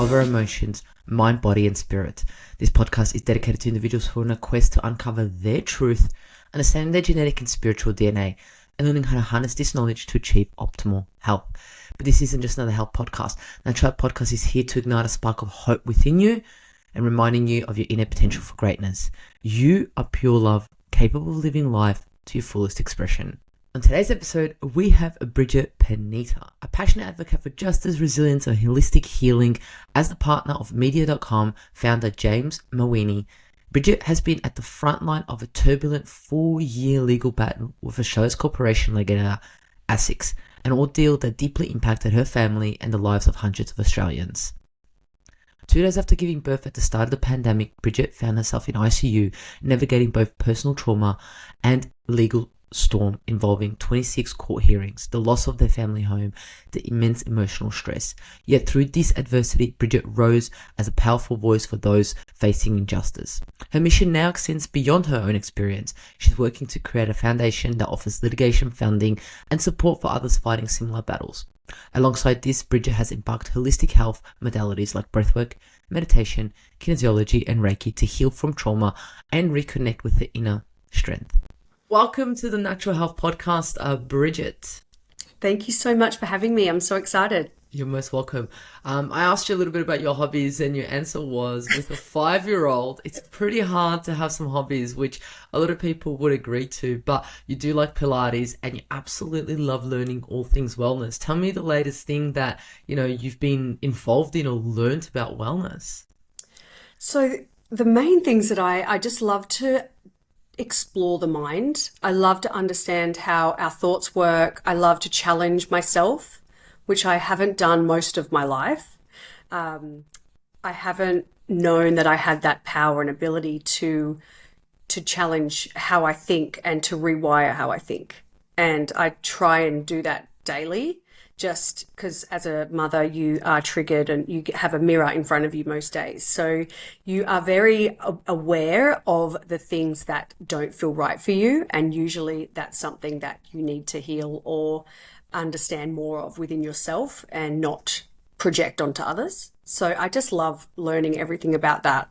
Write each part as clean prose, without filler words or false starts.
of our emotions, mind, body, and spirit. This podcast is dedicated to individuals who are on a quest to uncover their truth, understanding their genetic and spiritual DNA, and learning how to harness this knowledge to achieve optimal health. But this isn't just another health podcast. Now, Tribe Podcast is here to ignite a spark of hope within you and reminding you of your inner potential for greatness. You are pure love, capable of living life to your fullest expression. On today's episode, we have Brigette Panetta, a passionate advocate for justice, resilience, and holistic healing. As the partner of Media.com founder James Mawini, Brigette has been at the front line of a turbulent 4-year legal battle with Australia's corporation regulator, ASIC, an ordeal that deeply impacted her family and the lives of hundreds of Australians. 2 days after giving birth at the start of the pandemic, Brigette found herself in ICU, navigating both personal trauma and legal storm involving 26 court hearings, the loss of their family home, the immense emotional stress. Yet through this adversity, Brigette rose as a powerful voice for those facing injustice. Her mission now extends beyond her own experience. She's working to create a foundation that offers litigation funding and support for others fighting similar battles. Alongside this, Brigette has embarked holistic health modalities like breathwork, meditation, kinesiology, and Reiki to heal from trauma and reconnect with her inner strength. Welcome to the Natural Health Podcast, Brigette. Thank you so much for having me. I'm so excited. You're most welcome. I asked you a little bit about your hobbies, and your answer was, with a 5-year-old, it's pretty hard to have some hobbies, which a lot of people would agree to, but you do like Pilates and you absolutely love learning all things wellness. Tell me the latest thing that, you've been involved in or learned about wellness. So the main things that I just love to explore the mind. I love to understand how our thoughts work. I love to challenge myself, which I haven't done most of my life. I haven't known that I had that power and ability to challenge how I think and to rewire how I think. And I try and do that daily, just because as a mother, you are triggered and you have a mirror in front of you most days. So you are very aware of the things that don't feel right for you. And usually that's something that you need to heal or understand more of within yourself and not project onto others. So I just love learning everything about that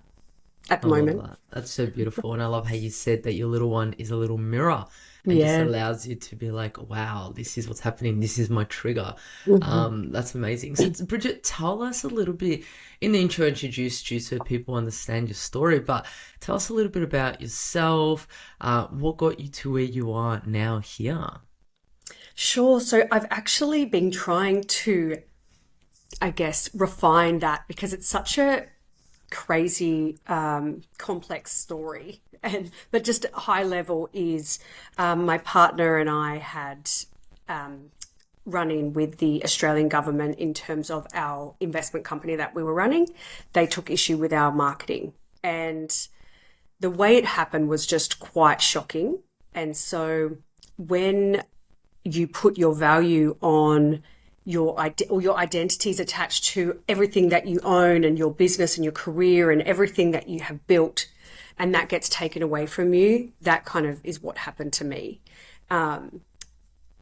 at the moment. That's so beautiful. And I love how you said that your little one is a little mirror. And just allows you to be like, wow, this is what's happening. This is my trigger. Mm-hmm. That's amazing. So Brigette, tell us a little bit, in the intro introduced you so people understand your story, but tell us a little bit about yourself. What got you to where you are now here? Sure. So I've actually been trying to, refine that because it's such a crazy, complex story. But just at high level is my partner and I had run-in with the Australian government in terms of our investment company that we were running. They took issue with our marketing, and the way it happened was just quite shocking. And so when you put your value on your identities attached to everything that you own and your business and your career and everything that you have built, and that gets taken away from you, that kind of is what happened to me. And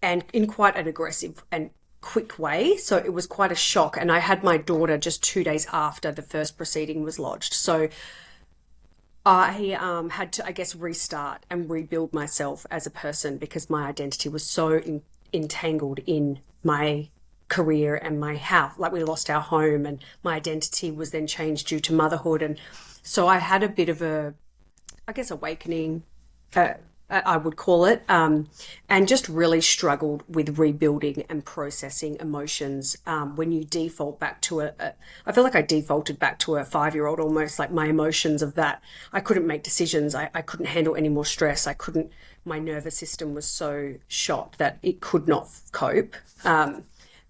in quite an aggressive and quick way. So it was quite a shock. And I had my daughter just 2 days after the first proceeding was lodged. So I had to, restart and rebuild myself as a person because my identity was so entangled in my career and my house. Like, we lost our home and my identity was then changed due to motherhood. And so I had a bit of awakening, I would call it, and just really struggled with rebuilding and processing emotions. When you default back to I feel like I defaulted back to a 5-year-old almost, like my emotions of that. I couldn't make decisions. I couldn't handle any more stress. My nervous system was so shot that it could not cope.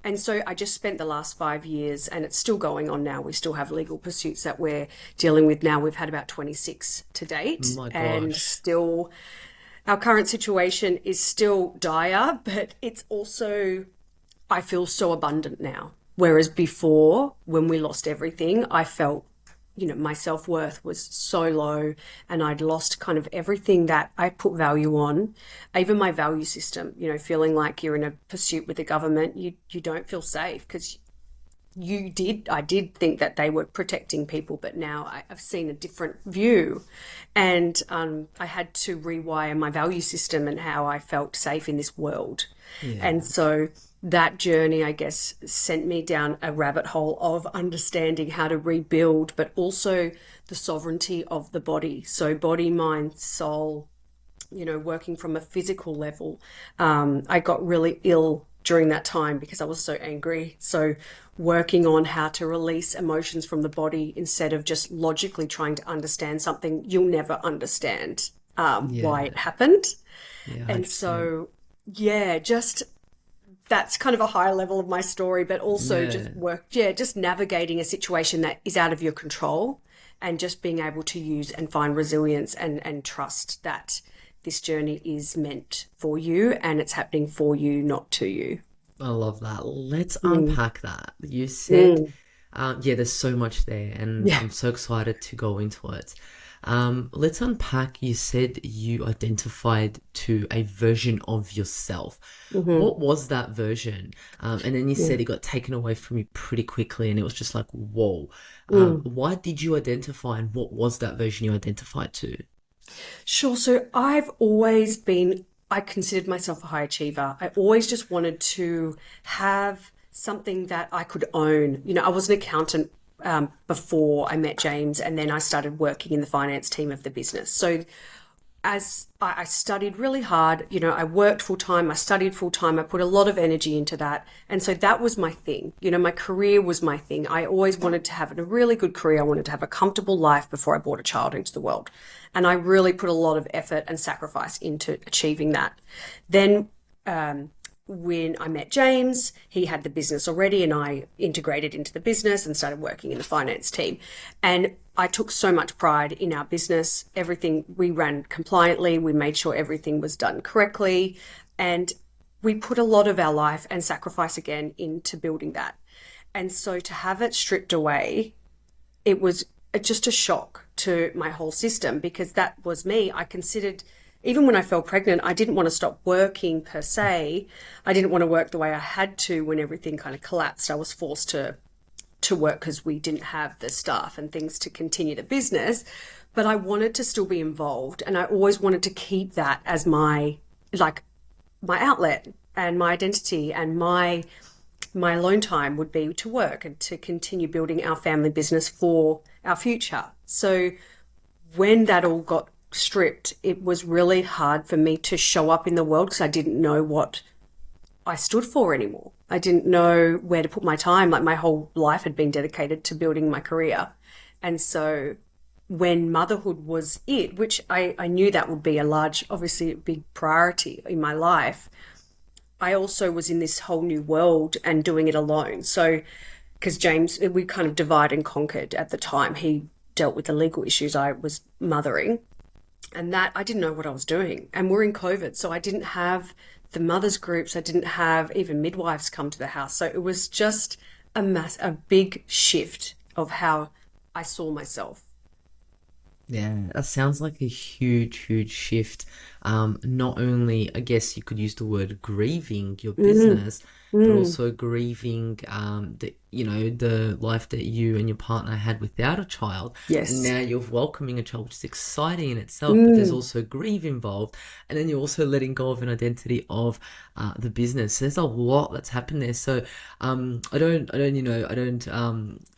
And so I just spent the last 5 years, and it's still going on now. We still have legal pursuits that we're dealing with now. We've had about 26 to date. Oh my gosh. And still, our current situation is still dire, but it's also, I feel so abundant now. Whereas before, when we lost everything, I felt my self-worth was so low, and I'd lost kind of everything that I put value on, even my value system, feeling like you're in a pursuit with the government, you don't feel safe because I did think that they were protecting people, but now I've seen a different view. And I had to rewire my value system and how I felt safe in this world. Yeah. And so that journey, I guess, sent me down a rabbit hole of understanding how to rebuild, but also the sovereignty of the body. So body, mind, soul, working from a physical level. I got really ill during that time because I was so angry. So working on how to release emotions from the body instead of just logically trying to understand something you'll never understand why Yeah. it happened. Yeah. And 100%. so, yeah, just that's kind of a high level of my story, but also Yeah. just navigating a situation that is out of your control and just being able to use and find resilience and trust that this journey is meant for you and it's happening for you, not to you. I love that. Let's Mm, unpack that. You said, mm, yeah, there's so much there, and yeah. I'm so excited to go into it. Let's unpack. You said you identified to a version of yourself. Hmm. What was that version? And then you Yeah. said it got taken away from you pretty quickly, and it was just like, whoa. Mm. Why did you identify, and what was that version you identified to? Sure. So I considered myself a high achiever. I always just wanted to have something that I could own. I was an accountant before I met James, and then I started working in the finance team of the business. So as I studied really hard, I worked full time, I studied full time, I put a lot of energy into that. And so that was my thing. My career was my thing. I always wanted to have a really good career. I wanted to have a comfortable life before I brought a child into the world. And I really put a lot of effort and sacrifice into achieving that. Then, when I met James, he had the business already, and I integrated into the business and started working in the finance team. And I took so much pride in our business. Everything we ran compliantly, we made sure everything was done correctly, and we put a lot of our life and sacrifice again into building that. And so to have it stripped away, it was just a shock to my whole system because that was me. I considered, even when I fell pregnant, I didn't want to stop working per se. I didn't want to work the way I had to when everything kind of collapsed. I was forced to work because we didn't have the staff and things to continue the business. But I wanted to still be involved, and I always wanted to keep that as my outlet and my identity, and my alone time would be to work and to continue building our family business for our future. So when that all got stripped, it was really hard for me to show up in the world because I didn't know what I stood for anymore. I didn't know where to put my time. Like my whole life had been dedicated to building my career. And so when motherhood was it, which I knew that would be obviously a big priority in my life, I also was in this whole new world and doing it alone. So, because James, we kind of divide and conquered at the time. He dealt with the legal issues I was mothering, and that I didn't know what I was doing. And we're in COVID, so I didn't have the mothers groups. I didn't have even midwives come to the house. So it was just a big shift of how I saw myself. Yeah, that sounds like a huge, huge shift. Not only, I guess you could use the word grieving your Mm, business, but mm, also grieving the life that you and your partner had without a child. And yes. now you're welcoming a child, which is exciting in itself, but there's Mm, also grief involved. And then you're also letting go of an identity of the business. So there's a lot that's happened there. So I don't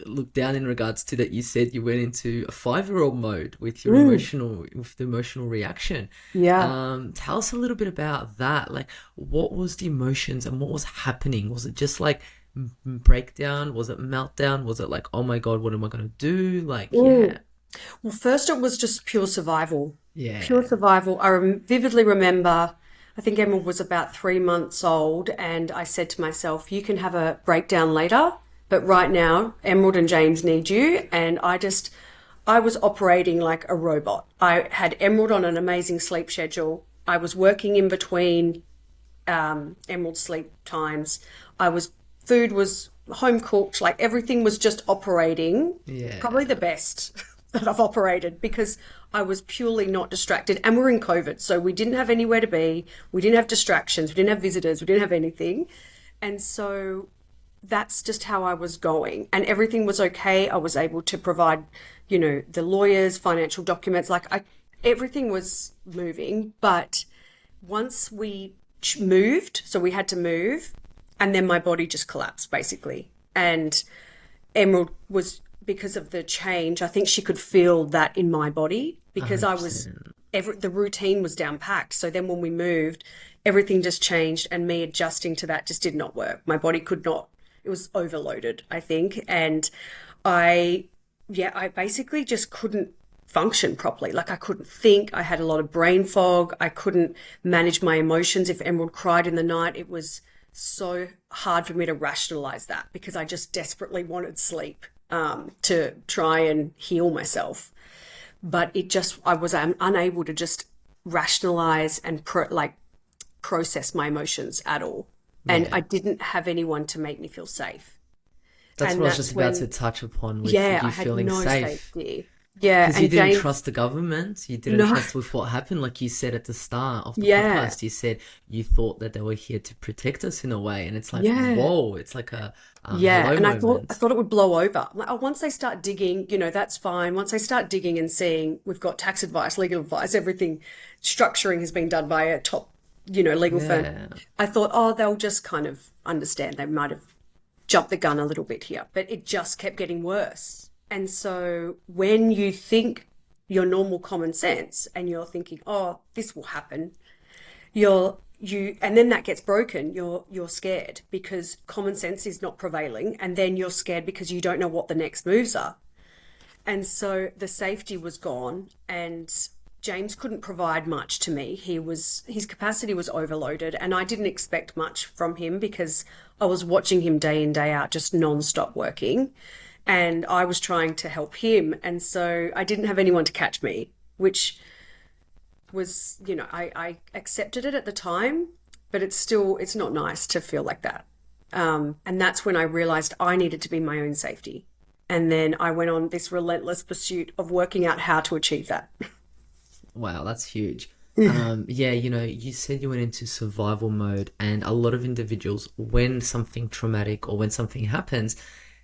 look down in regards to that. You said you went into a 5-year-old mode with mm, with the emotional reaction. yeah. Tell us a little bit about that. Like, what was the emotions and what was happening? Was it just like breakdown? Was it meltdown? Was it like, oh my God, what am I gonna do? Like, Mm. yeah, Well, first it was just pure survival. Pure yeah, survival. Vividly remember, I think Emma was about 3 months old, and I said to myself, "You can have a breakdown later, but right now, Emerald and James need you." And I was operating like a robot. I had Emerald on an amazing sleep schedule. I was working in between Emerald sleep times. Food was home cooked, like everything was just operating, probably the yeah, best that I've operated because I was purely not distracted. And we're in COVID, so we didn't have anywhere to be. We didn't have distractions. We didn't have visitors. We didn't have anything. And so that's just how I was going, and everything was okay. I was able to provide, the lawyers, financial documents, everything was moving. But once we moved, so we had to move, and then my body just collapsed basically. And Emerald was, because of the change, I think she could feel that in my body, because I was 100%. the routine was down packed. So then when we moved, everything just changed, and me adjusting to that just did not work. My body could not, it was overloaded, I think. And I, yeah, I basically just couldn't function properly. Like, I couldn't think. I had a lot of brain fog. I couldn't manage my emotions. If Emerald cried in the night, it was so hard for me to rationalize that, because I just desperately wanted sleep, to try and heal myself. But I was unable to just rationalize and process my emotions at all. And Yeah. I didn't have anyone to make me feel safe. That's And what I was just that's about to when, touch upon with yeah, I you had feeling no safe. safety. Yeah. Because you And didn't James, trust the government, you didn't no, trust with what happened. Like you said at the start of the yeah, podcast, you said you thought that they were here to protect us in a way, and it's like, yeah. whoa, it's like a Yeah, hello and I moment. thought it would blow over. Like, oh, once they start digging, that's fine. Once they start digging and seeing we've got tax advice, legal advice, everything, structuring has been done by a top, legal firm. Yeah, I thought, oh, they'll just kind of understand. They might have jumped the gun a little bit here, but it just kept getting worse. And so when you think your normal common sense and you're thinking, oh, this will happen, and then that gets broken, you're scared because common sense is not prevailing, and then you're scared because you don't know what the next moves are. And so the safety was gone, and James couldn't provide much to me. His capacity was overloaded, and I didn't expect much from him because I was watching him day in, day out, just non-stop working, and I was trying to help him. And so I didn't have anyone to catch me, which was, I accepted it at the time, but it's not nice to feel like that. And that's when I realized I needed to be my own safety. And then I went on this relentless pursuit of working out how to achieve that. wow, that's huge. Yeah, you said you went into survival mode, and a lot of individuals, when something traumatic or when something happens,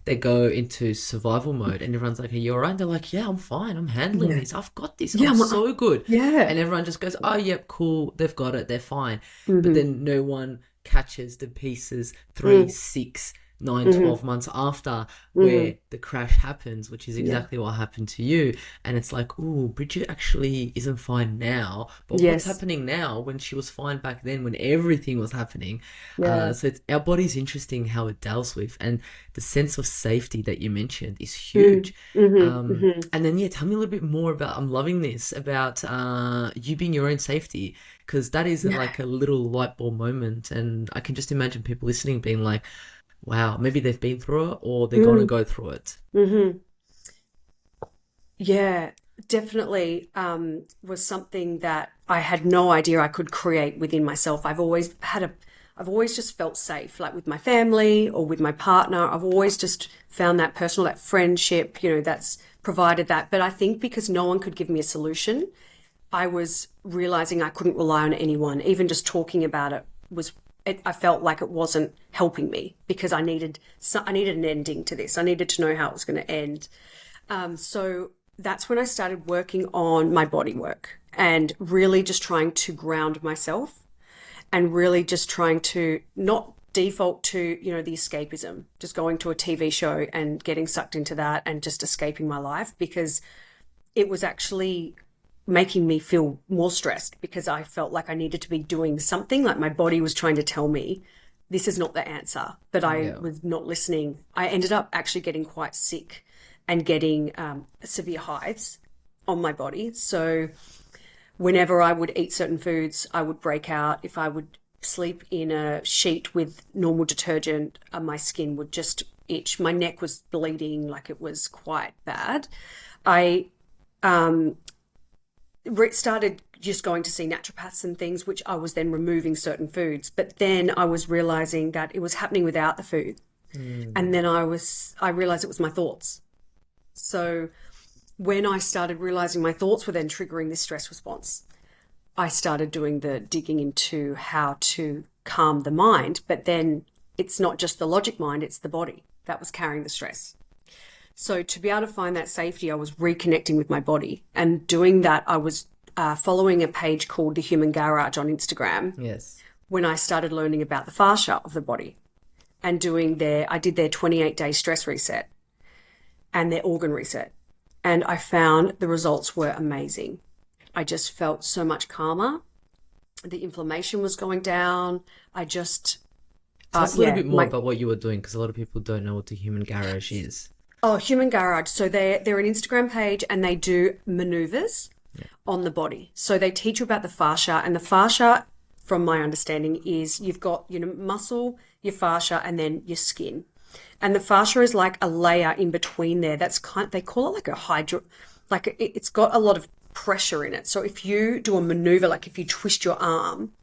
they go into survival mode, and everyone's like, "Are you all right?" They're like, "Yeah, I'm fine. I'm handling Yeah. this. I've got this. Yeah. I'm so good." Yeah. And everyone just goes, "Oh, yep, cool. They've got it. They're fine." But Mm-hmm. then no one catches the pieces three, Mm-hmm. 6, 9, Mm-hmm. 12 months after, Mm-hmm. where the crash happens, which is Yeah. exactly what happened to you. And it's like, "Ooh, Bridget actually isn't fine now, but what's Yes. happening now when she was fine back then when everything was happening?" Yeah. So our body's interesting how it deals with, and the sense of safety that you mentioned is Mm-hmm. huge. Mm-hmm. And then, yeah, tell me a little bit more about, I'm loving this, about you being your own safety, because that is Yeah. like a little light bulb moment. And I can just imagine people listening being like, wow, maybe they've been through it or they're going to go through it. Mm-hmm. Yeah, definitely, was something that I had no idea I could create within myself. I've always just felt safe, like with my family or with my partner. I've always just found that personal, that friendship, that's provided that. But I think because no one could give me a solution, I was realizing I couldn't rely on anyone. Even just talking about I felt like it wasn't helping me because I needed an ending to this. I needed to know how it was going to end. So that's when I started working on my body work and really just trying to ground myself and really just trying to not default to, the escapism, just going to a TV show and getting sucked into that and just escaping my life, because it was actually making me feel more stressed because I felt like I needed to be doing something, like my body was trying to tell me this is not the answer, but I Yeah. was not listening. I ended up actually getting quite sick and getting severe hives on my body. So whenever I would eat certain foods, I would break out. If I would sleep in a sheet with normal detergent, my skin would just itch. My neck was bleeding, like it was quite bad. I started just going to see naturopaths and things, which I was then removing certain foods. But then I was realizing that it was happening without the food. And then I realized it was my thoughts. So when I started realizing my thoughts were then triggering this stress response, I started doing the digging into how to calm the mind. But then it's not just the logic mind, it's the body that was carrying the stress. So to be able to find that safety, I was reconnecting with my body. And doing that, I was following a page called The Human Garage on Instagram. Yes. When I started learning about the fascia of the body and I did their 28-day stress reset and their organ reset. And I found the results were amazing. I just felt so much calmer. The inflammation was going down. I just... Tell us a little bit more about what you were doing, because a lot of people don't know what the Human Garage is. Oh, Human Garage. So they're an Instagram page and they do maneuvers on the body. So they teach you about the fascia, and the fascia, from my understanding, is you've got your muscle, your fascia, and then your skin. And the fascia is like a layer in between there. They call it like a it's got a lot of pressure in it. So if you do a maneuver, like if you twist your arm,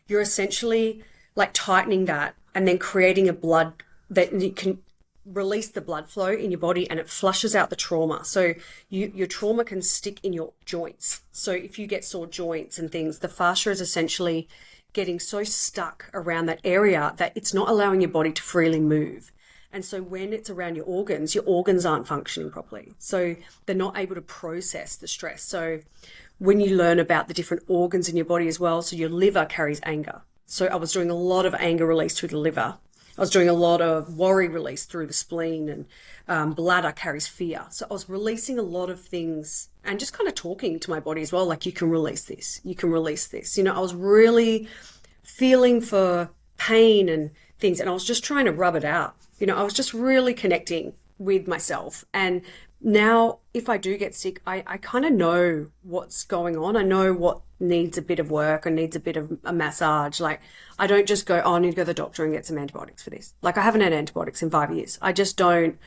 you're essentially like tightening that and then creating a blood that you can release the blood flow in your body, and it flushes out the trauma. So your trauma can stick in your joints. So if you get sore joints and things, the fascia is essentially getting so stuck around that area that it's not allowing your body to freely move. And so when it's around your organs aren't functioning properly. So they're not able to process the stress. So when you learn about the different organs in your body as well, so your liver carries anger. So I was doing a lot of anger release through the liver. I was doing a lot of worry release through the spleen, and bladder carries fear. So I was releasing a lot of things and just kind of talking to my body as well, like, you can release this, you can release this. I was really feeling for pain and things, and I was just trying to rub it out. I was just really connecting with myself. And now if I do get sick, I kind of know what's going on. I know what needs a bit of work and needs a bit of a massage. Like, I don't just go, I need to go to the doctor and get some antibiotics for this. Like, I haven't had antibiotics in 5 years. I just don't,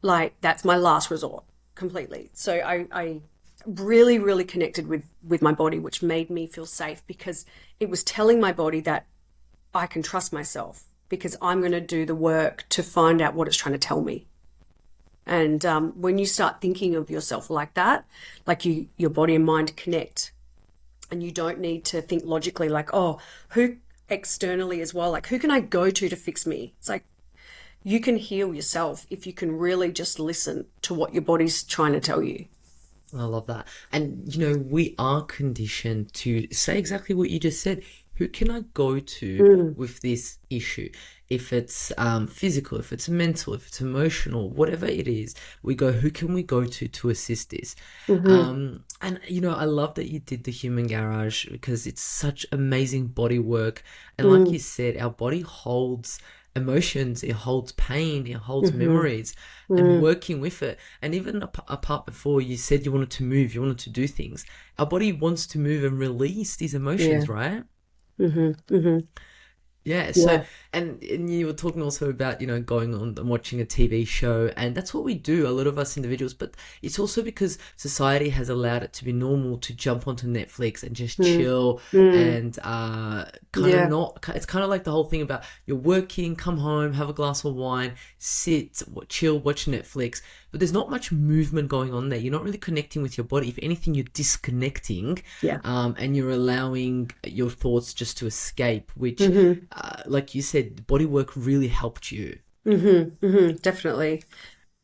that's my last resort completely. So I really, really connected with my body, which made me feel safe, because it was telling my body that I can trust myself, because I'm going to do the work to find out what it's trying to tell me. And when you start thinking of yourself like that, like your body and mind connect, and you don't need to think logically, like, oh, who externally as well, like, who can I go to fix me? It's like, you can heal yourself if you can really just listen to what your body's trying to tell you. I love that. And, we are conditioned to say exactly what you just said. Who can I go to with this issue? If it's physical, if it's mental, if it's emotional, whatever it is, we go, who can we go to assist this? And, I love that you did the Human Garage, because it's such amazing body work. And like you said, our body holds emotions, it holds pain, it holds memories, and working with it. And even apart before, you said you wanted to move, you wanted to do things. Our body wants to move and release these emotions, right? Yeah. So, and you were talking also about, going on and watching a TV show, and that's what we do, a lot of us individuals, but it's also because society has allowed it to be normal to jump onto Netflix and just chill and it's kind of like the whole thing about you're working, come home, have a glass of wine, sit, chill, watch Netflix, but there's not much movement going on there. You're not really connecting with your body. If anything, you're disconnecting, and you're allowing your thoughts just to escape, which like you said, Bodywork really helped you. Definitely.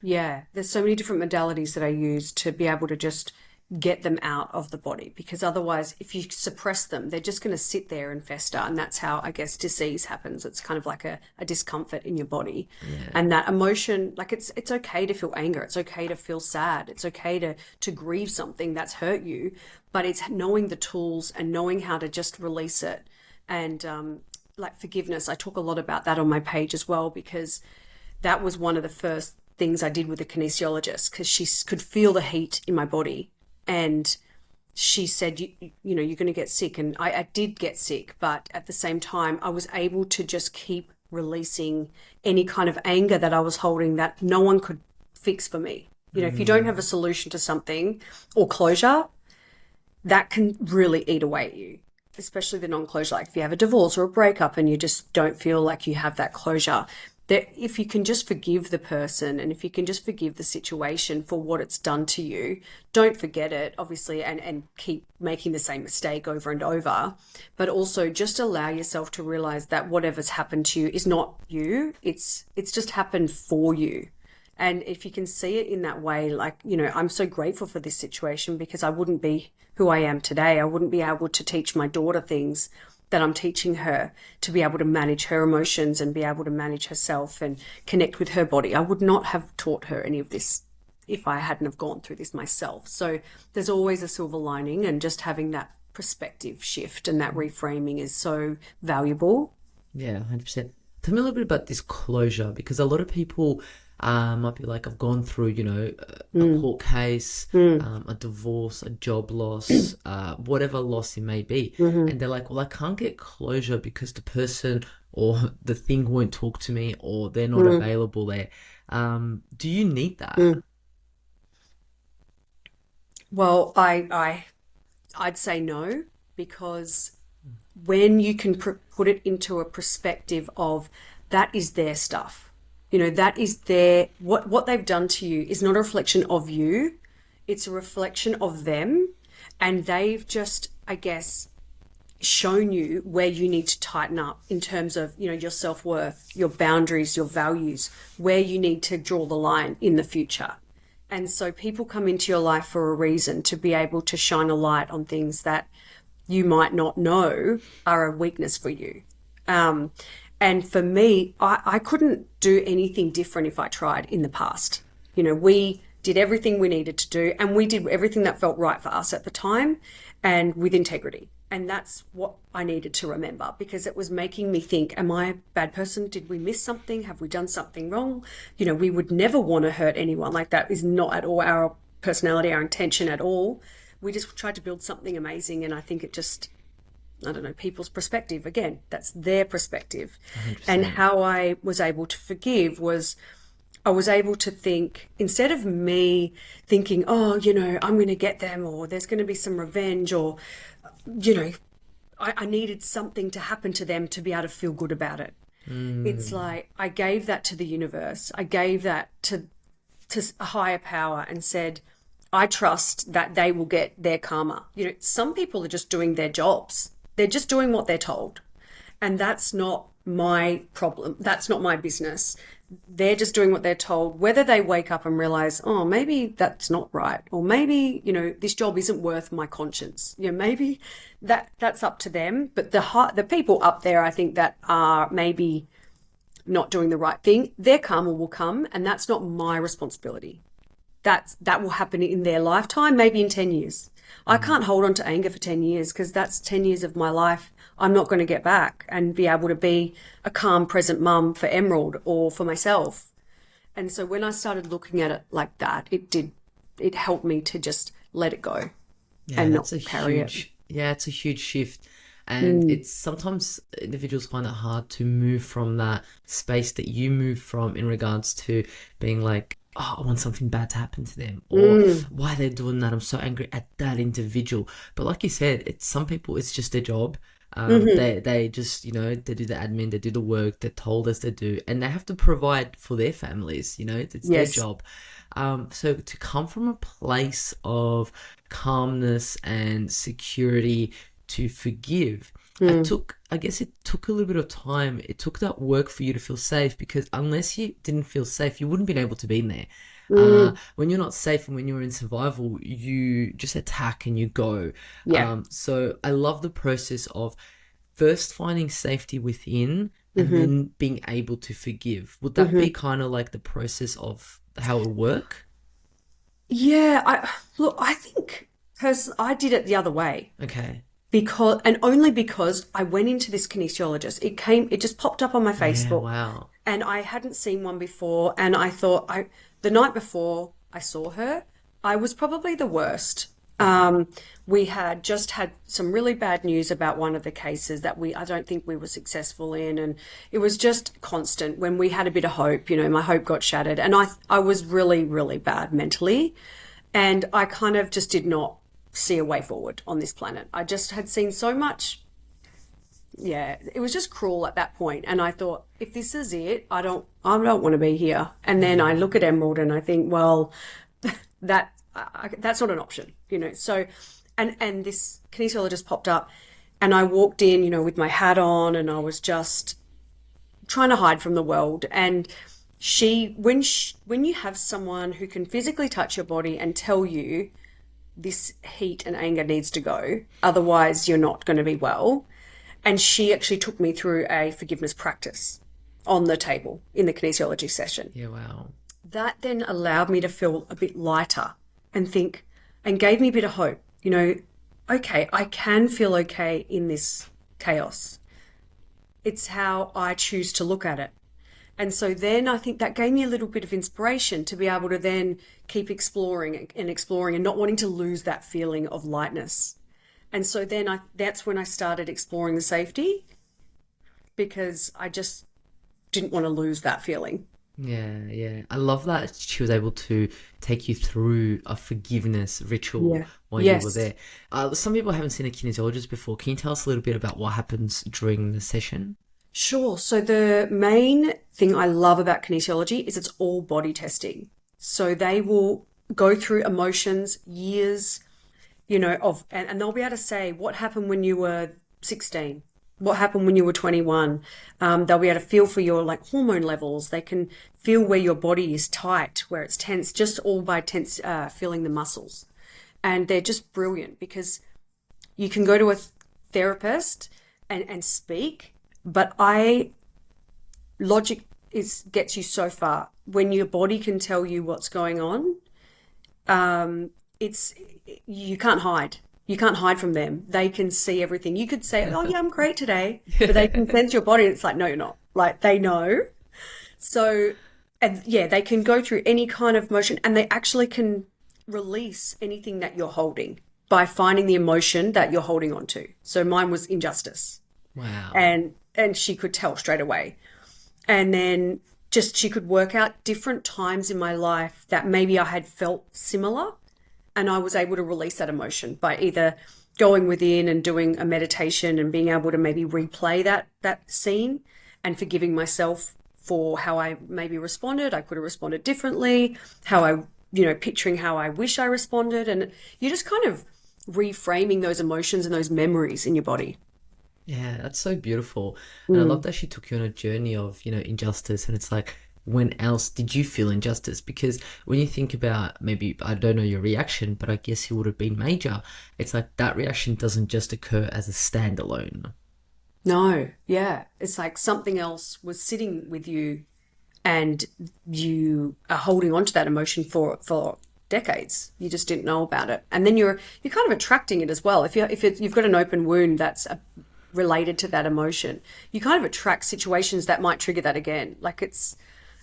Yeah, there's so many different modalities that I use to be able to just get them out of the body, because otherwise, if you suppress them, they're just going to sit there and fester, and that's how, I guess, disease happens. It's kind of like a discomfort in your body. And that emotion, like, it's okay to feel anger, it's okay to feel sad, it's okay to grieve something that's hurt you, but it's knowing the tools and knowing how to just release it. And like forgiveness, I talk a lot about that on my page as well, because that was one of the first things I did with the kinesiologist, because she could feel the heat in my body. And she said, you're going to get sick. And I did get sick, but at the same time, I was able to just keep releasing any kind of anger that I was holding that no one could fix for me. If you don't have a solution to something or closure, that can really eat away at you, especially the non-closure. Like if you have a divorce or a breakup and you just don't feel like you have that closure, that if you can just forgive the person and if you can just forgive the situation for what it's done to you, don't forget it, obviously, and keep making the same mistake over and over. But also just allow yourself to realize that whatever's happened to you is not you. It's just happened for you. And if you can see it in that way, like, I'm so grateful for this situation because I wouldn't be who I am today. I wouldn't be able to teach my daughter things that I'm teaching her to be able to manage her emotions and be able to manage herself and connect with her body. I would not have taught her any of this if I hadn't have gone through this myself. So there's always a silver lining, and just having that perspective shift and that reframing is so valuable. Yeah, 100%. Tell me a little bit about this closure, because a lot of people might be like, I've gone through, a court case, a divorce, a job loss, whatever loss it may be. And they're like, well, I can't get closure because the person or the thing won't talk to me, or they're not available there. Do you need that? Well, I'd say no, because when you can put it into a perspective of that is their stuff, that is their, what they've done to you is not a reflection of you, it's a reflection of them. And they've just, I guess, shown you where you need to tighten up in terms of, your self-worth, your boundaries, your values, where you need to draw the line in the future. And so people come into your life for a reason, to be able to shine a light on things that you might not know are a weakness for you. And for me, I couldn't do anything different if I tried in the past. We did everything we needed to do, and we did everything that felt right for us at the time and with integrity. And that's what I needed to remember, because it was making me think, am I a bad person? Did we miss something? Have we done something wrong? We would never want to hurt anyone. Like, that is not at all our personality, our intention at all. We just tried to build something amazing. And I think it just, I don't know, people's perspective, again, that's their perspective. 100%. And how I was able to forgive was, I was able to think, instead of me thinking, oh, I'm going to get them, or there's going to be some revenge, or, I needed something to happen to them to be able to feel good about it. It's like I gave that to the universe. I gave that to a higher power and said, I trust that they will get their karma. Some people are just doing their jobs. They're just doing what they're told. And that's not my problem. That's not my business. They're just doing what they're told. Whether they wake up and realize, oh, maybe that's not right, or maybe, this job isn't worth my conscience. Maybe that's up to them. But the people up there, I think, that are maybe not doing the right thing, their karma will come, and that's not my responsibility. That will happen in their lifetime, maybe in 10 years. I can't hold on to anger for 10 years, because that's 10 years of my life I'm not going to get back and be able to be a calm, present mum for Emerald or for myself. And so when I started looking at it like that, it helped me to just let it go and not carry it. Yeah, it's a huge shift. And it's sometimes individuals find it hard to move from that space that you move from, in regards to being like, oh, I want something bad to happen to them, or why they're doing that. I'm so angry at that individual. But like you said, some people, it's just their job. They just, they do the admin, they do the work, they're told as they do, and they have to provide for their families, it's their job. So to come from a place of calmness and security to forgive, I guess it took a little bit of time. It took that work for you to feel safe, because unless you didn't feel safe, you wouldn't been able to be in there. When you're not safe and when you're in survival, you just attack and you go. So I love the process of first finding safety within and then being able to forgive. Would that be kind of like the process of how it would work? Yeah, I think I did it the other way. Okay. Only because I went into this kinesiologist. It just popped up on my Facebook. Yeah, wow. And I hadn't seen one before. And I thought, the night before I saw her, I was probably the worst. We had just had some really bad news about one of the cases that I don't think we were successful in. And it was just constant. When we had a bit of hope, my hope got shattered. And I was really, really bad mentally. And I kind of just did not see a way forward on this planet. I just had seen so much, yeah, it was just cruel at that point. And I thought, if this is it, I don't want to be here. And then I look at Emerald and I think, well, that's not an option, So, and this kinesiologist popped up, and I walked in, with my hat on, and I was just trying to hide from the world. And when you have someone who can physically touch your body and tell you this heat and anger needs to go, otherwise you're not going to be well. And she actually took me through a forgiveness practice on the table in the kinesiology session. Yeah, wow. That then allowed me to feel a bit lighter and think, and gave me a bit of hope, okay, I can feel okay in this chaos. It's how I choose to look at it. And so then I think that gave me a little bit of inspiration to be able to then keep exploring and not wanting to lose that feeling of lightness. And so then that's when I started exploring the safety, because I just didn't want to lose that feeling. Yeah, yeah. I love that she was able to take you through a forgiveness ritual while you were there. Some people haven't seen a kinesiologist before. Can you tell us a little bit about what happens during the session? Sure. So the main thing I love about kinesiology is it's all body testing. So they will go through emotions, years, and they'll be able to say what happened when you were 16, what happened when you were 21. They'll be able to feel for your hormone levels. They can feel where your body is tight, where it's tense, just all by feeling the muscles. And they're just brilliant, because you can go to a therapist and speak, but logic gets you so far. When your body can tell you what's going on, you can't hide. You can't hide from them. They can see everything. You could say, oh yeah, I'm great today, but they can sense your body. It's like, no, you're not. They know. So, and yeah, they can go through any kind of motion, and they actually can release anything that you're holding by finding the emotion that you're holding on to. So mine was injustice. Wow. And she could tell straight away. And then she could work out different times in my life that maybe I had felt similar, and I was able to release that emotion by either going within and doing a meditation and being able to maybe replay that scene and forgiving myself for how I maybe responded. I could have responded differently, picturing how I wish I responded. And you're just kind of reframing those emotions and those memories in your body. Yeah, that's so beautiful. And I love that she took you on a journey of, injustice. And it's like, when else did you feel injustice? Because when you think about, maybe, I don't know your reaction, but I guess it would have been major. It's like that reaction doesn't just occur as a standalone. No, yeah. It's like something else was sitting with you, and you are holding on to that emotion for decades. You just didn't know about it. And then you're kind of attracting it as well. If you've got an open wound that's related to that emotion, you kind of attract situations that might trigger that again.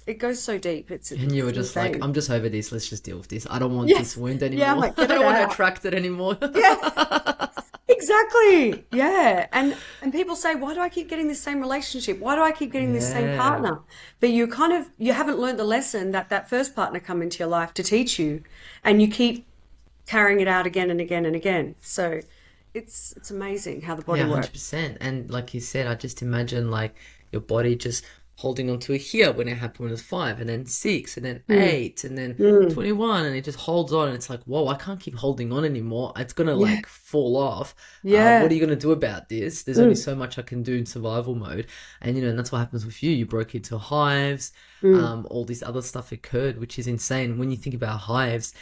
It goes so deep. And you were just insane. like, I'm just over this. Let's just deal with this. I don't want this wound anymore. Yeah, I don't want to attract it anymore. Yeah, exactly. Yeah. And people say, why do I keep getting this same relationship? Why do I keep getting this same partner? But you haven't learned the lesson that first partner come into your life to teach you, and you keep carrying it out again and again and again. So it's amazing how the body works. 100%. And like you said, I just imagine your body just holding on to it here when it happened when it was 5, and then 6, and then 8, and then 21, and it just holds on, and it's like, whoa, I can't keep holding on anymore. It's gonna fall off. Yeah. What are you gonna do about this? There's only so much I can do in survival mode. And and that's what happens with you. You broke into hives. All this other stuff occurred, which is insane. When you think about hives,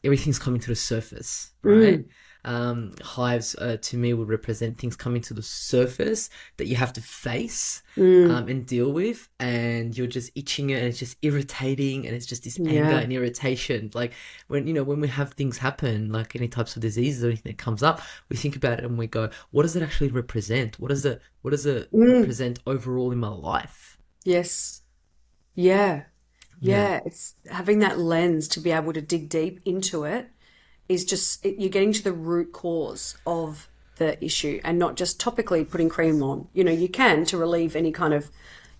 everything's coming to the surface, right? Hives to me would represent things coming to the surface that you have to face and deal with, and you're just itching it, and it's just irritating, and it's just this anger and irritation. Like when we have things happen, like any types of diseases or anything that comes up, we think about it and we go, what does it actually represent? What does it represent overall in my life? Yes. Yeah. It's having that lens to be able to dig deep into it. Is just you're getting to the root cause of the issue, and not just topically putting cream on. You can, to relieve any kind of,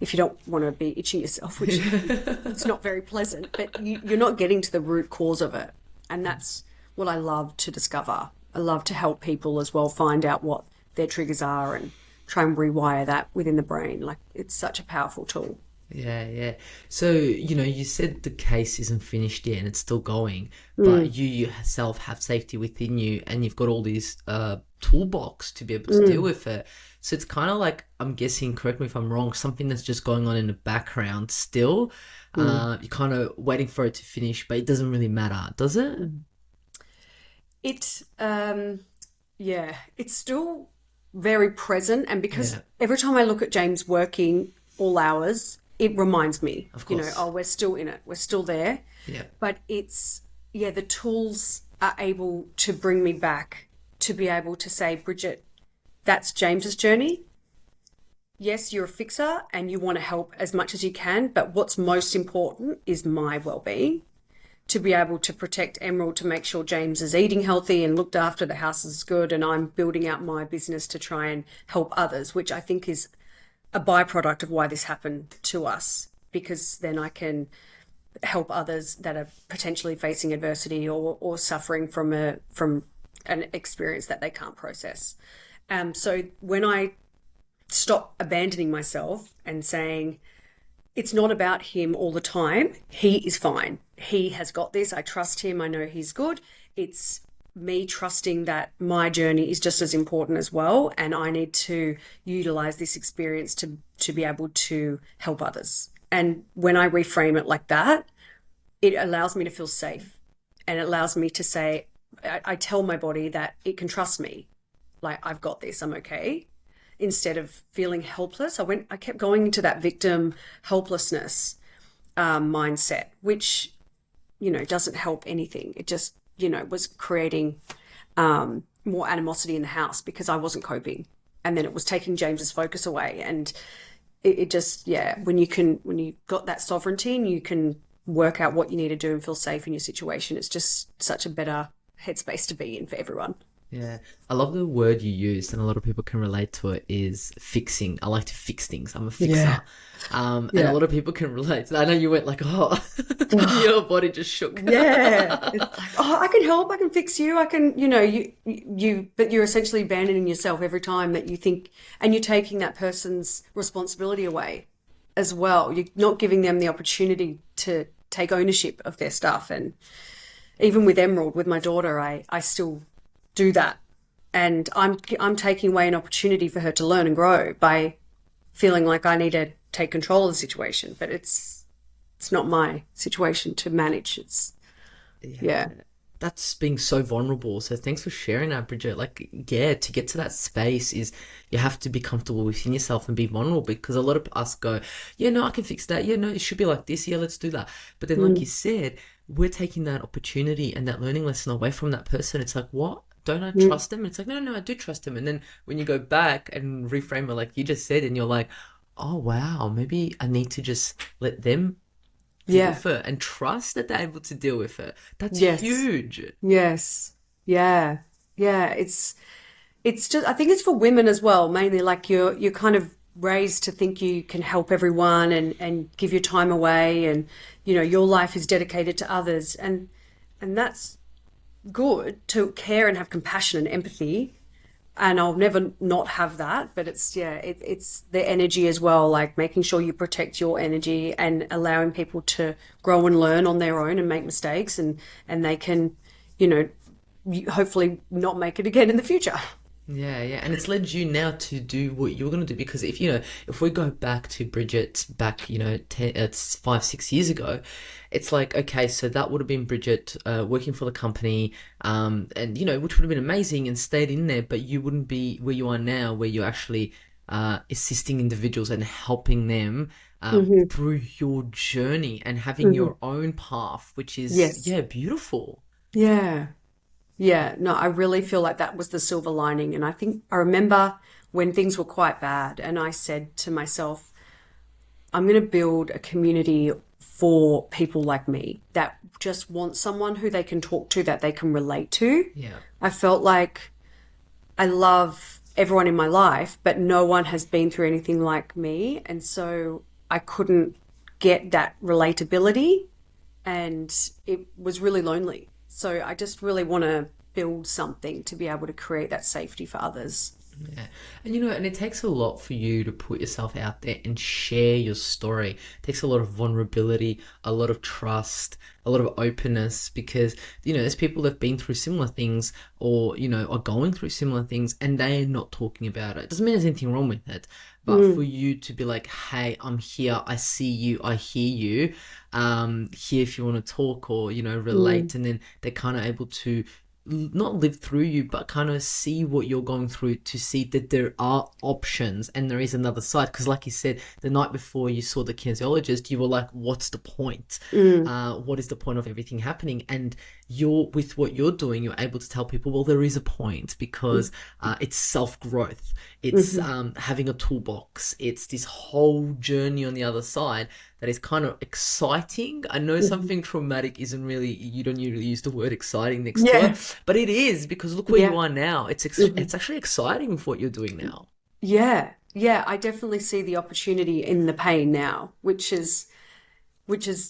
if you don't want to be itching yourself, which it's not very pleasant, but you're not getting to the root cause of it. And that's what I love to discover. I love to help people as well find out what their triggers are and try and rewire that within the brain. Like, it's such a powerful tool. Yeah, yeah. So, you said the case isn't finished yet and it's still going, Mm, but you yourself have safety within you and you've got all these toolbox to be able to deal mm, with it. So it's kind of like, I'm guessing, correct me if I'm wrong, something that's just going on in the background still. mm. You're kind of waiting for it to finish, but it doesn't really matter, does it? It, yeah, it's still very present. And because Yeah, every time I look at James working all hours, it reminds me, of oh, course. we're still in it, we're still there. Yeah. But it's, yeah, the tools are able to bring me back to be able to say, Bridget, that's James's journey. Yes, you're a fixer and you want to help as much as you can, but what's most important is my well-being, to be able to protect Emerald, to make sure James is eating healthy and looked after, the house is good, and I'm building out my business to try and help others, which I think is a byproduct of why this happened to us, because then I can help others that are potentially facing adversity or suffering from an experience that they can't process. So when I stop abandoning myself and saying, it's not about him all the time. He is fine. He has got this. I trust him. I know he's good. It's me trusting that my journey is just as important as well. And I need to utilize this experience to be able to help others. And when I reframe it like that, it allows me to feel safe. And it allows me to say, I tell my body that it can trust me. Like, I've got this. I'm okay, instead of feeling helpless. I kept going into that victim helplessness mindset, which, doesn't help anything. It just, was creating more animosity in the house because I wasn't coping. And then it was taking James's focus away. And it just, yeah, when you got that sovereignty and you can work out what you need to do and feel safe in your situation, it's just such a better headspace to be in for everyone. Yeah, I love the word you used, and a lot of people can relate to it, is fixing. I like to fix things. I'm a Yeah. fixer. And a Yeah. lot of people can relate to that. I know you went like, oh, your body just shook. Yeah, it's like, oh, I can help, I can fix you, I can, but you're essentially abandoning yourself every time that you think, and you're taking that person's responsibility away as well. You're not giving them the opportunity to take ownership of their stuff. And even with Emerald, with my daughter, I still do that, and I'm taking away an opportunity for her to learn and grow by feeling like I need to take control of the situation, but it's not my situation to manage. It's Yeah, yeah. that's being so vulnerable. So thanks for sharing that, Bridget. Like, yeah, to get to that space is you have to be comfortable within yourself and be vulnerable, because a lot of us go, yeah, no, I can fix that. Yeah, no, it should be like this. Yeah, let's do that. But then, like you Mm, said, we're taking that opportunity and that learning lesson away from that person. It's like, what? Don't I mm, trust him? It's like, no, no, I do trust him. And then when you go back and reframe it, like you just said, and you're like, oh, wow, maybe I need to just let them deal yeah. with it and trust that they're able to deal with it. That's Yes. huge. Yes. Yeah. Yeah. It's just, I think it's for women as well, mainly. Like, you're kind of raised to think you can help everyone and give your time away, and your life is dedicated to others, and that's good, to care and have compassion and empathy, and I'll never not have that. But it's, yeah, it's the energy as well, like making sure you protect your energy and allowing people to grow and learn on their own and make mistakes, and they can, you know hopefully not make it again in the future. Yeah, yeah, and it's led you now to do what you're gonna do, because if we go back to Bridget back, 5, 6 years ago, it's like, okay, so that would have been Bridget working for the company, and which would have been amazing and stayed in there, but you wouldn't be where you are now, where you're actually assisting individuals and helping them Hmm. through your journey and having Hmm. your own path, which is, Yes. yeah, beautiful. Yeah. Yeah. No, I really feel like that was the silver lining. And I think I remember when things were quite bad, and I said to myself, I'm going to build a community for people like me that just want someone who they can talk to, that they can relate to. Yeah. I felt like I love everyone in my life, but no one has been through anything like me. And so I couldn't get that relatability, and it was really lonely. So I just really want to build something to be able to create that safety for others. Yeah. And and it takes a lot for you to put yourself out there and share your story. It takes a lot of vulnerability, a lot of trust, a lot of openness because, there's people that have been through similar things or, are going through similar things and they're not talking about it. Doesn't mean there's anything wrong with it. But for you to be like, hey, I'm here, I see you, I hear you, here if you want to talk or, relate, and then they're kind of able to not live through you, but kind of see what you're going through to see that there are options and there is another side. Because, like you said, the night before you saw the kinesiologist, you were like, "What's the point? What is the point of everything happening?" And with what you're doing, you're able to tell people, "Well, there is a point because it's self growth. It's having a toolbox. It's this whole journey on the other side." That is kind of exciting. I know something traumatic isn't really, you don't usually use the word exciting next to it, but it is because look where you are now. It's actually exciting for what you're doing now. Yeah, yeah, I definitely see the opportunity in the pain now, which is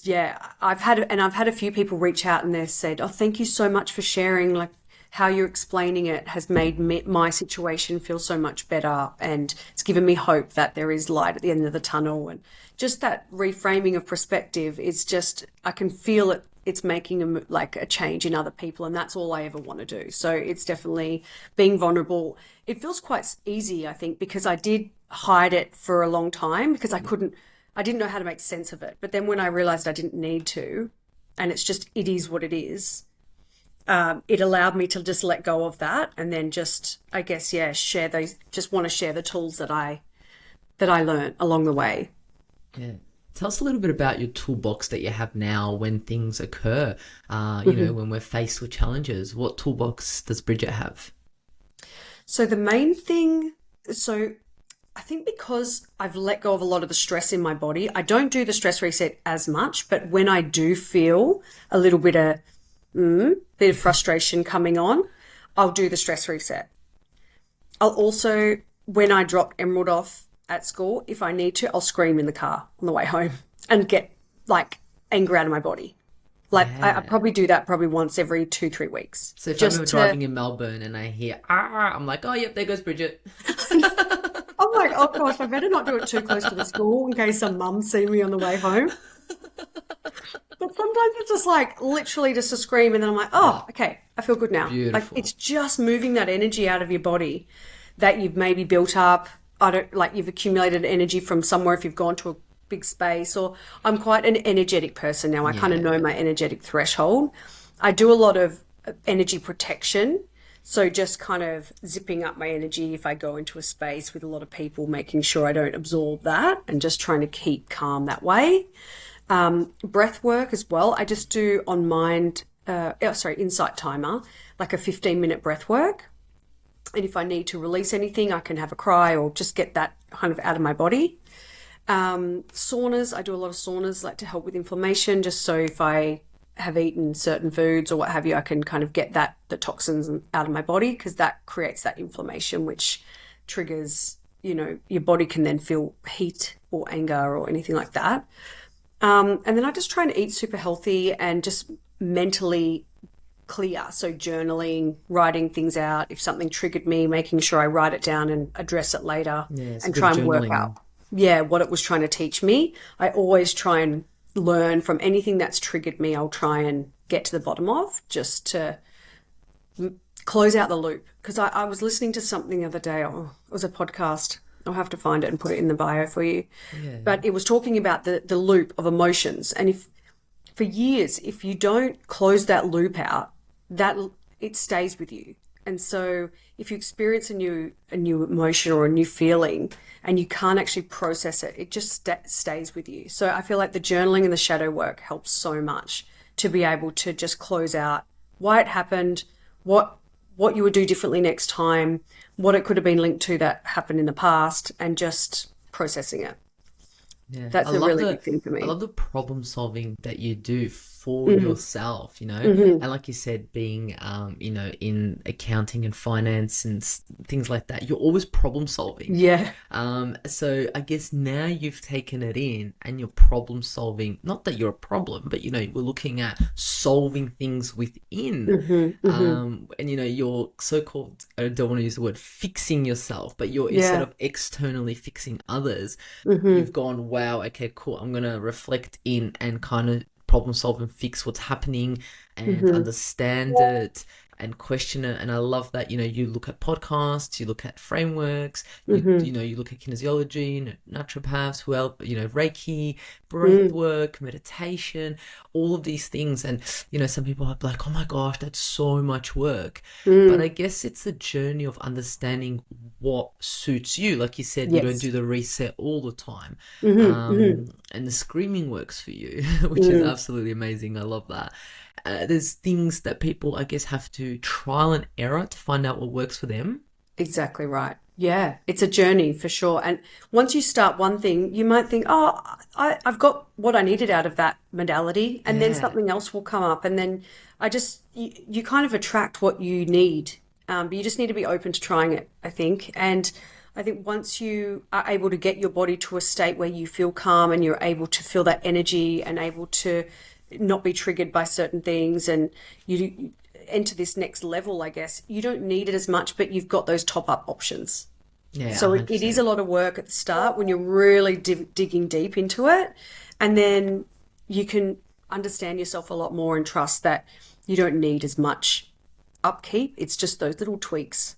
yeah, I've had a few people reach out and they've said, "Oh, thank you so much for sharing. Like how you're explaining it has made my situation feel so much better, and it's given me hope that there is light at the end of the tunnel." And just that reframing of perspective is just I can feel it. It's making like a change in other people, and that's all I ever want to do. So it's definitely being vulnerable. It feels quite easy, I think, because I did hide it for a long time because I didn't know how to make sense of it. But then when I realized I didn't need to, and it is what it is, it allowed me to just let go of that and then just, I guess, yeah, just want to share the tools that I learned along the way. Yeah. Tell us a little bit about your toolbox that you have now when things occur, when we're faced with challenges. What toolbox does Bridget have? So the main thing, so I think because I've let go of a lot of the stress in my body, I don't do the stress reset as much, but when I do feel a little bit of frustration coming on, I'll do the stress reset. I'll also, when I drop Emerald off at school, if I need to, I'll scream in the car on the way home and get like anger out of my body. Like I Yeah. probably do that probably once every 2, 3 weeks. So if I'm ever Just to, driving in Melbourne and I hear I'm like, oh yep, there goes Bridget. I'm like, oh gosh, I better not do it too close to the school in case some mum see me on the way home. But sometimes it's just like literally just a scream, and then I'm like, oh, okay, I feel good now. Like it's Beautiful. just moving that energy out of your body that you've maybe built up. I don't like you've accumulated energy from somewhere if you've gone to a big space, or I'm quite an energetic person now. I kind of know Yeah. my energetic threshold. I do a lot of energy protection. So just kind of zipping up my energy if I go into a space with a lot of people, making sure I don't absorb that and just trying to keep calm that way. Breath work as well. I just do on Insight Timer, like a 15-minute breath work. And if I need to release anything, I can have a cry or just get that kind of out of my body. Saunas, I do a lot of saunas like to help with inflammation, just so if I have eaten certain foods or what have you, I can kind of get the toxins out of my body because that creates that inflammation, which triggers, your body can then feel heat or anger or anything like that. And then I just try and eat super healthy and just mentally clear. So journaling, writing things out. If something triggered me, making sure I write it down and address it later Yeah, it's a and bit of try and work journaling. out, yeah, what it was trying to teach me. I always try and learn from anything that's triggered me. I'll try and get to the bottom of just to close out the loop. Because I was listening to something the other day. Oh, it was a podcast. I'll have to find it and put it in the bio for you. Yeah, yeah. But it was talking about the loop of emotions. And if for years, if you don't close that loop out, that it stays with you. And so if you experience a new emotion or a new feeling and you can't actually process it, it just stays with you. So I feel like the journaling and the shadow work helps so much to be able to just close out why it happened, what you would do differently next time, what it could have been linked to that happened in the past, and just processing it. Yeah, That's a really big thing for I me. love the problem solving that you do for yourself, you know? And like you said, being, you know, in accounting and finance and things like that, you're always problem solving. Yeah. So I guess now you've taken it in and you're problem solving, not that you're a problem, but, you know, we're looking at solving things within. And, you know, you're so-called, I don't want to use the word fixing yourself, but you're instead Yeah. of externally fixing others, you've gone, wow, okay, cool. I'm going to reflect in and kind of problem solve and fix what's happening and understand it and question it. And I love that, you know, you look at podcasts, you look at frameworks, you know, you look at kinesiology, naturopaths, who help, you know, Reiki, breath work, meditation, all of these things. And, you know, some people are like, oh my gosh, that's so much work. But I guess it's the journey of understanding what suits you. Like you said, you don't Yes. do the reset all the time. And the screaming works for you, which is absolutely amazing. I love that. There's things that people, I guess, have to trial and error to find out what works for them. Exactly right. Yeah, it's a journey for sure. And once you start one thing, you might think, oh, I've got what I needed out of that modality. And then Yeah. something else will come up. And then you kind of attract what you need. But you just need to be open to trying it, I think. And I think once you are able to get your body to a state where you feel calm and you're able to feel that energy and able to not be triggered by certain things and you enter this next level, I guess, you don't need it as much, but you've got those top up options. Yeah, So it is 100%. a lot of work at the start when you're really digging deep into it. And then you can understand yourself a lot more and trust that you don't need as much upkeep. It's just those little tweaks.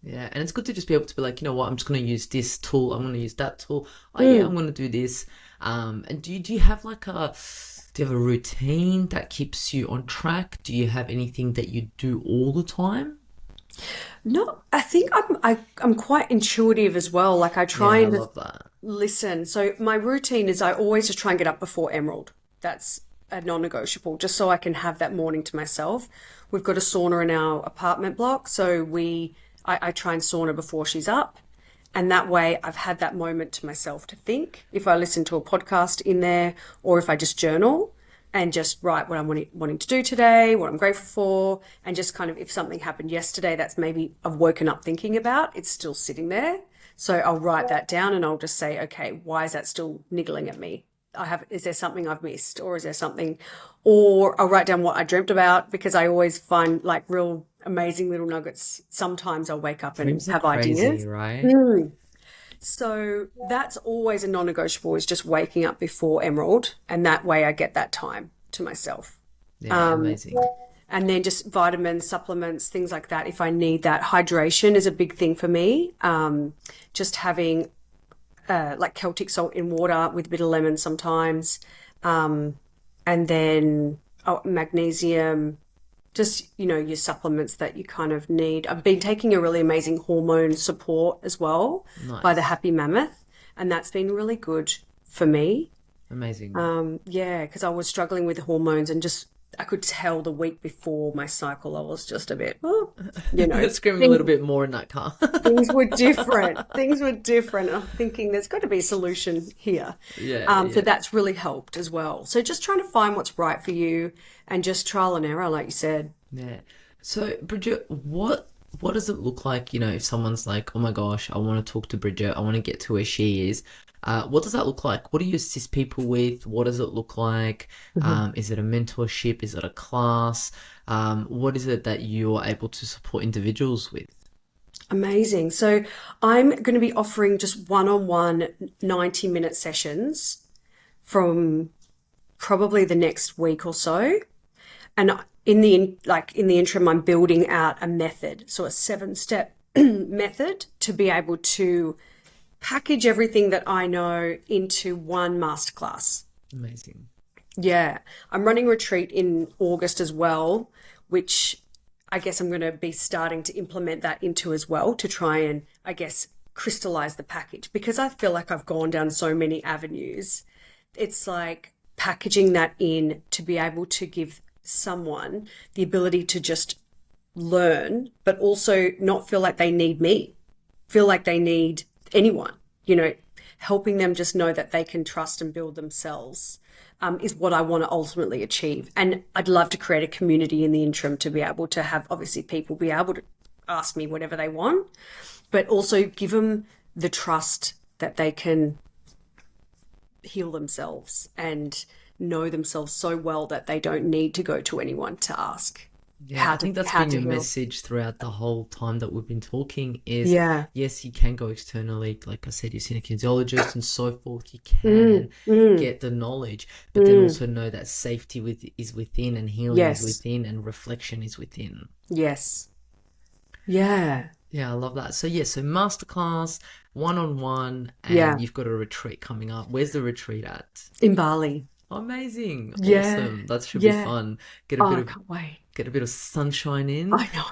Yeah, and it's good to just be able to be like, you know what, I'm just going to use this tool. I'm going to use that tool. Oh yeah, I'm Mm. going to do this. And do you have like do you have a routine that keeps you on track? Do you have anything that you do all the time? No, I think I'm quite intuitive as well. Like I try Yeah, I and love that. listen. So my routine is I always just try and get up before Emerald. That's a non-negotiable, just so I can have that morning to myself. We've got a sauna in our apartment block, so I try and sauna before she's up. And that way I've had that moment to myself to think. If I listen to a podcast in there or if I just journal and just write what I'm wanting to do today, what I'm grateful for, and just kind of if something happened yesterday that's maybe I've woken up thinking about, it's still sitting there. So I'll write that down and I'll just say, okay, why is that still niggling at me? Is there something I've missed or is there something, or I'll write down what I dreamt about because I always find like real amazing little nuggets. Sometimes I'll wake up and Dreams are have crazy, ideas. right? So that's always a non-negotiable is just waking up before Emerald. And that way I get that time to myself. Yeah, amazing. And then just vitamins, supplements, things like that. If I need that, hydration is a big thing for me. Just having like Celtic salt in water with a bit of lemon sometimes. And then magnesium, just, your supplements that you kind of need. I've been taking a really amazing hormone support as well by the Nice. Happy Mammoth, and that's been really good for me. Amazing. Yeah, because I was struggling with hormones and just I could tell the week before my cycle I was just a bit, Screaming a things, little bit more in that car. things were different. Things were different. I'm thinking there's got to be a solution here. Yeah, So yeah, that's really helped as well. So just trying to find what's right for you and just trial and error, like you said. yeah. So, Bridget, what does it look like, you know, if someone's like, oh my gosh, I want to talk to Bridget, I want to get to where she is. What does that look like? What do you assist people with? What does it look like? Is it a mentorship? Is it a class? What is it that you're able to support individuals with? Amazing. So I'm going to be offering just one-on-one 90-minute sessions from probably the next week or so. And in the interim, I'm building out a method, so a 7-step method to be able to package everything that I know into one masterclass. Amazing. Yeah, I'm running a retreat in August as well, which I guess I'm going to be starting to implement that into as well to try and, I guess, crystallize the package because I feel like I've gone down so many avenues. It's like packaging that in to be able to give someone the ability to just learn, but also not feel like they need me, feel like they need anyone, helping them just know that they can trust and build themselves. is what I want to ultimately achieve. And I'd love to create a community in the interim to be able to have, obviously, people be able to ask me whatever they want, but also give them the trust that they can heal themselves and know themselves so well that they don't need to go to anyone to ask Yeah, I think that's how been to your heal. message throughout the whole time that we've been talking is Yeah. yes, you can go externally, like I said, you've seen a kinesiologist and so forth, you can Mm, mm, get the knowledge, but then mm. also know that safety is within and healing is Yes. within and reflection is within. Yes. Yeah. Yeah, I love that. So yeah, so masterclass, one-on-one, Yeah. and you've got a retreat coming up. Where's the retreat at? In Bali. Amazing. Yeah. Awesome. That should be Yeah. fun. Get a Oh, bit I of can't wait. get a bit of sunshine in. I know.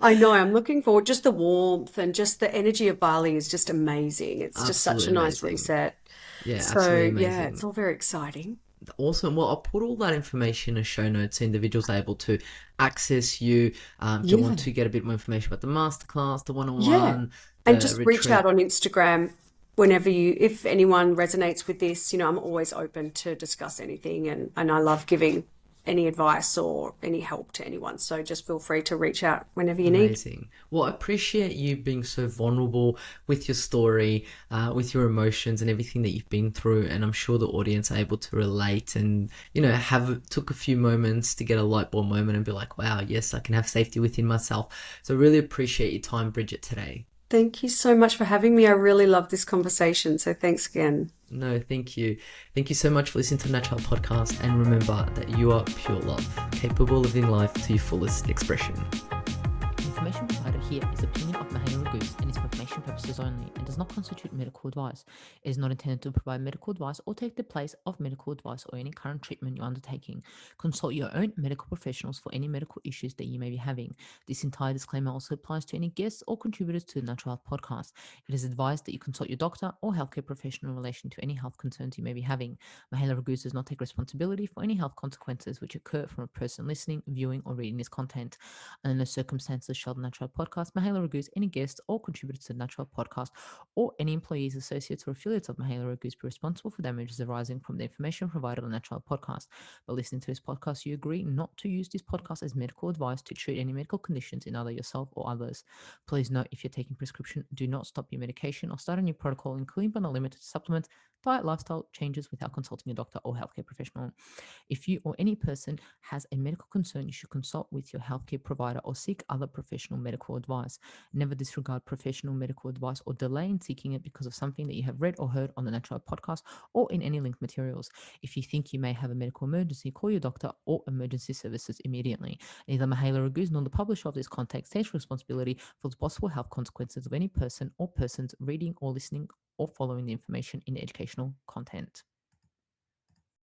I know. I'm looking forward. Just the warmth and just the energy of Bali is just amazing. It's just such Absolutely a nice amazing. reset. Yeah, So, absolutely yeah, amazing. it's all very exciting. Awesome. Well, I'll put all that information in show notes so individuals are able to access you. If they want Yeah. to get a bit more information about the masterclass, the Yeah. one-on-one, And the just reach out retreat. on Instagram whenever if anyone resonates with this, I'm always open to discuss anything, and I love giving any advice or any help to anyone. So just feel free to reach out whenever you need. Amazing. Well, I appreciate you being so vulnerable with your story, with your emotions and everything that you've been through. And I'm sure the audience are able to relate and, took a few moments to get a light bulb moment and be like, wow, yes, I can have safety within myself. So I really appreciate your time, Bridget, today. Thank you so much for having me. I really love this conversation. So thanks again. No, thank you. Thank you so much for listening to the Natural Podcast. And remember that you are pure love, capable of living life to your fullest expression. The information provided here is the opinion of Mahalo Ragus and is for information purposes only and does not constitute medical advice. It is not intended to provide medical advice or take the place of medical advice or any current treatment you're undertaking. Consult your own medical professionals for any medical issues that you may be having. This entire disclaimer also applies to any guests or contributors to the Natural Health Podcast. It is advised that you consult your doctor or healthcare professional in relation to any health concerns you may be having. Mahalo Ragus does not take responsibility for any health consequences which occur from a person listening, viewing, or reading this content. Under no circumstances shall the Natural Podcast, Mahalo Ragus, any guests or contributors to the Natural Podcast, or any employees, associates, or affiliates of Mahalo Ragus be responsible for damages arising from the information provided on the Natural Podcast. By listening to this podcast, you agree not to use this podcast as medical advice to treat any medical conditions in either yourself or others. Please note, if you're taking prescription, do not stop your medication or start a new protocol, including but not limited to supplements, diet, lifestyle changes without consulting a doctor or healthcare professional. If you or any person has a medical concern, you should consult with your healthcare provider or seek other professional medical advice. Never disregard professional medical advice or delay in seeking it because of something that you have read or heard on the Natural Podcast or in any linked materials. If you think you may have a medical emergency, call your doctor or emergency services immediately. Neither Mahela Raguz nor the publisher of this content takes responsibility for the possible health consequences of any person or persons reading or listening or following the information in educational content.